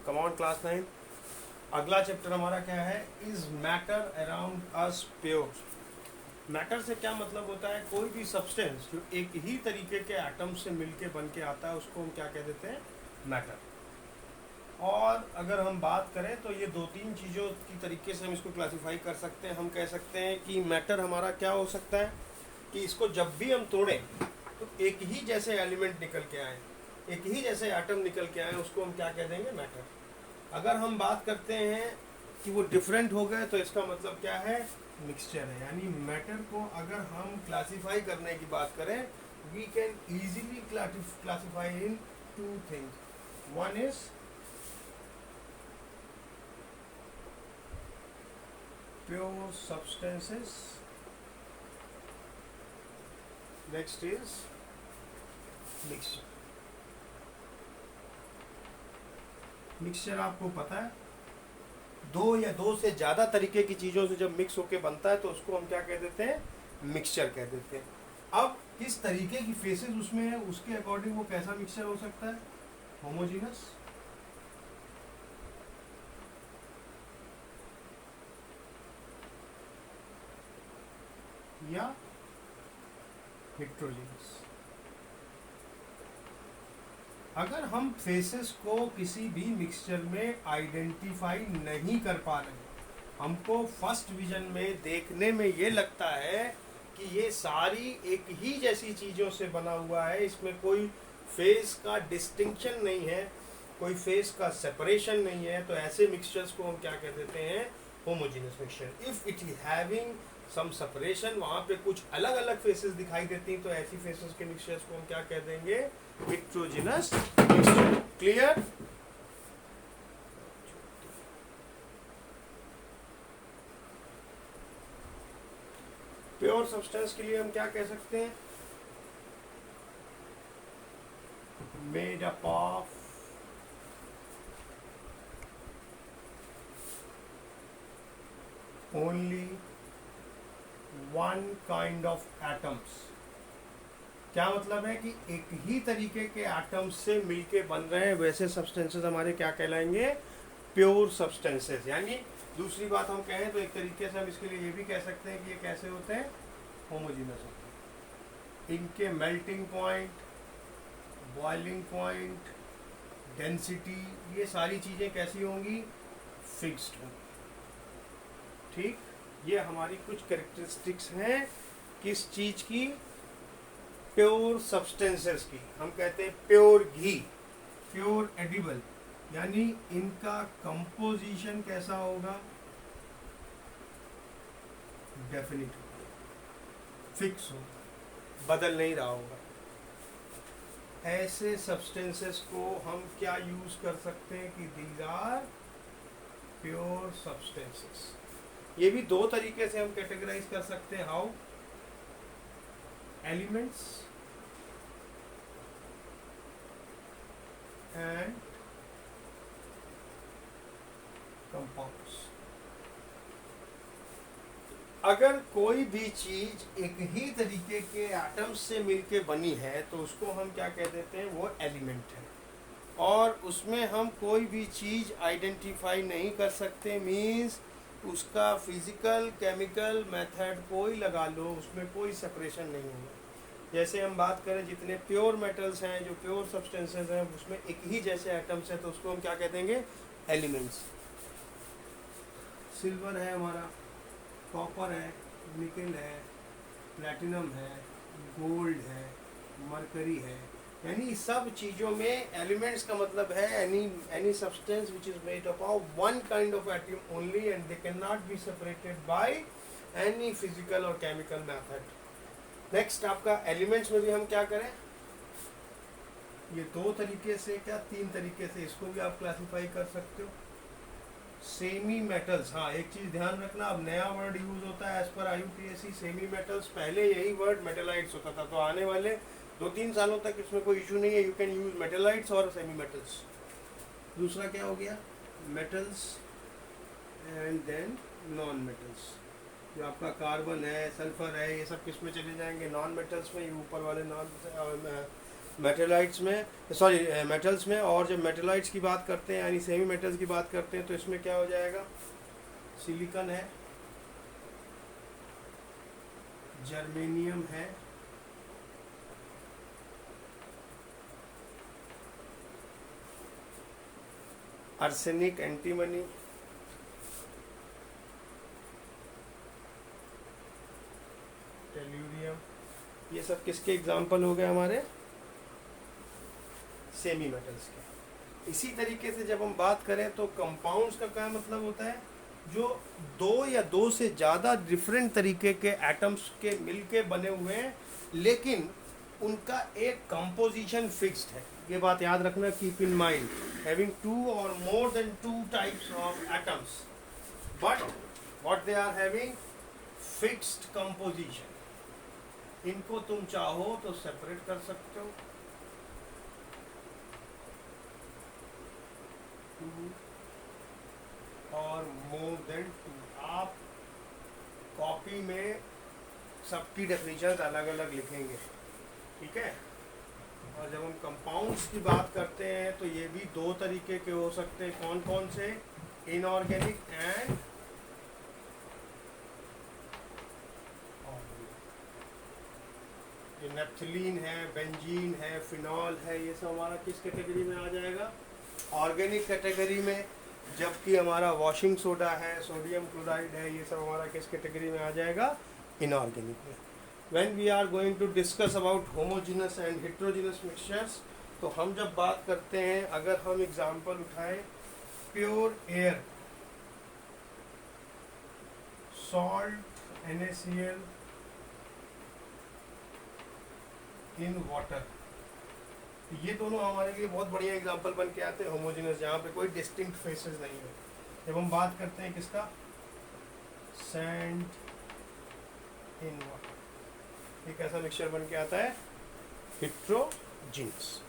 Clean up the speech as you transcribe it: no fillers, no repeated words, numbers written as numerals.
Come on class 9। अगला chapter हमारा क्या है? Is matter around us pure. Matter से क्या मतलब होता है? कोई भी सब्सटेंस जो एक ही तरीके के एटम से मिलके बन के आता है उसको हम क्या कह देते हैं? मैटर। और अगर हम बात करें तो ये दो तीन चीज़ों की तरीके से हम इसको क्लासिफाई कर सकते हैं। हम कह सकते हैं कि मैटर हमारा क्या हो सकता है कि इसको जब भी हम तोड़ें तो एक ही जैसे एलिमेंट निकल के आए, एक ही जैसे एटम निकल के आए, उसको हम क्या कह देंगे? मैटर। अगर हम बात करते हैं कि वो डिफरेंट हो गए तो इसका मतलब क्या है? मिक्सचर है। यानी मैटर को अगर हम क्लासिफाई करने की बात करें, we can easily classify in two things. One is pure substances, next is mixture. Mixture आपको पता है, दो या दो से ज़्यादा तरीके की चीज़ों से जब मिक्स होके बनता है तो उसको हम क्या कह देते हैं? मिक्सचर कह देते हैं। अब किस तरीके की फेसेस उसमें है उसके अकॉर्डिंग वो कैसा मिक्सचर हो सकता है? होमोजीनस, या हेट्रोजीनस। अगर हम फेसेस को किसी भी मिक्सचर में आइडेंटिफाई नहीं कर पा रहे, हमको फर्स्ट विजन में देखने में ये लगता है कि ये सारी एक ही जैसी चीज़ों से बना हुआ है, इसमें कोई फेस का डिस्टिंक्शन नहीं है, कोई फेस का सेपरेशन नहीं है, तो ऐसे मिक्सचर्स को हम क्या कह देते हैं? Homogeneous mixture. If it is having some separation, वहाँ पे कुछ अलग अलग फेसेस दिखाई देती हैं, तो ऐसी फेसेस के मिक्सचर्स को हम क्या कह देंगे? Heterogeneous mixture. Clear? Pure substance के लिए हम क्या कह सकते हैं? Made up of only one kind of atoms. क्या मतलब है कि एक ही तरीके के एटम्स से मिलके बन रहे हैं वैसे सब्सटेंसेस हमारे क्या कहलाएंगे? Pure substances. यानी दूसरी बात हम कहें तो एक तरीके से हम इसके लिए ये भी कह सकते हैं कि ये कैसे होते हैं? होमोजीनस होते हैं। इनके melting point, boiling point, density, ये सारी चीज़ें कैसी होंगी? फिक्स्ड होंगी। ठीक, ये हमारी कुछ कैरेक्टरिस्टिक्स हैं किस चीज़ की? प्योर सब्सटेंसेस की। हम कहते हैं प्योर घी, प्योर एडिबल, यानी इनका कंपोजिशन कैसा होगा? डेफिनिट होगा, फिक्स होगा, बदल नहीं रहा होगा। ऐसे सब्सटेंसेस को हम क्या यूज कर सकते हैं कि दीज आर प्योर सब्सटेंसेस। ये भी दो तरीके से हम कैटेगराइज कर सकते हैं। हाउ? Elements and compounds. अगर कोई भी चीज एक ही तरीके के एटम्स से मिलके बनी है तो उसको हम क्या कह देते हैं? वो एलिमेंट है। और उसमें हम कोई भी चीज आइडेंटिफाई नहीं कर सकते, मीन्स उसका फिजिकल केमिकल मेथड कोई लगा लो, उसमें कोई सेपरेशन नहीं होगा। जैसे हम बात करें जितने प्योर मेटल्स हैं, जो प्योर सब्सटेंसेस हैं, उसमें एक ही जैसे एटम्स हैं, तो उसको हम क्या कह देंगे? एलिमेंट्स। सिल्वर है हमारा, कॉपर है, निकल है, प्लैटिनम है, गोल्ड है, मरकरी है, यानी सब चीज़ों में एलिमेंट्स का मतलब है any substance which is made up of one kind of atom only and they can not be separated by any physical और केमिकल मेथड। नेक्स्ट आपका एलिमेंट्स में भी हम क्या करें? ये दो तरीके से, क्या तीन तरीके से इसको भी आप क्लासिफाई कर सकते हो। सेमी मेटल्स, हाँ एक चीज ध्यान रखना, अब नया वर्ड यूज होता है as per IUPAC, semi metals. पहले यही वर्ड मेटेलाइट्स होता था, तो आने वाले 2-3 सालों तक इसमें कोई इशू नहीं है, यू कैन यूज मेटेलाइट्स और सेमी मेटल्स। दूसरा क्या हो गया? Metals and then non metals. जो आपका कार्बन है, सल्फर है, ये सब किस में चले जाएंगे? नॉन मेटल्स में। ये ऊपर वाले नॉन मेटेलाइट्स में, सॉरी मेटल्स में। और जब मेटेलाइट्स की बात करते हैं यानी सेमी मेटल्स की बात करते हैं तो इसमें क्या हो जाएगा, सिलिकॉन है, जर्मेनियम है, आर्सेनिक, एंटीमनी, टेल्यूरियम, ये सब किसके एग्जाम्पल हो गए हमारे, सेमी मेटल्स के। इसी तरीके से जब हम बात करें तो कंपाउंड्स का क्या मतलब होता है, जो दो या दो से ज़्यादा डिफरेंट तरीके के एटम्स के मिलके बने हुए हैं लेकिन उनका एक कंपोजिशन फिक्स्ड है। ये बात याद रखना, keep in mind, having two और more than two types of atoms but what they are having fixed composition. इनको तुम चाहो तो सेपरेट कर सकते हो, टू और मोर देन टू। आप कॉपी में सबकी डेफिनेशन अलग अलग लिखेंगे, ठीक है। और जब हम कंपाउंड्स की बात करते हैं तो ये भी दो तरीके के हो सकते हैं, कौन कौन से, इनऑर्गेनिक एंड ऑर्गेनिक। नेप्थलीन है, बेंजीन है, फिनॉल है, ये सब हमारा किस कैटेगरी में आ जाएगा, ऑर्गेनिक कैटेगरी में। जबकि हमारा वॉशिंग सोडा है, सोडियम क्लोराइड है, ये सब हमारा किस कैटेगरी में आ जाएगा, इनऑर्गेनिक में। When we are going to discuss about homogeneous and heterogeneous mixtures, तो हम जब बात करते हैं, अगर हम एग्जाम्पल उठाएं pure air, salt NaCl in water, ये दोनों हमारे लिए बहुत बढ़िया एग्जाम्पल बन के आते हैं होमोजेनस, जहाँ पे कोई डिस्टिंक्ट फेसेस नहीं है। जब हम बात करते हैं किसका, सैंड इन वाटर, एक ऐसा मिक्सचर बन के आता है हेट्रोजीनस।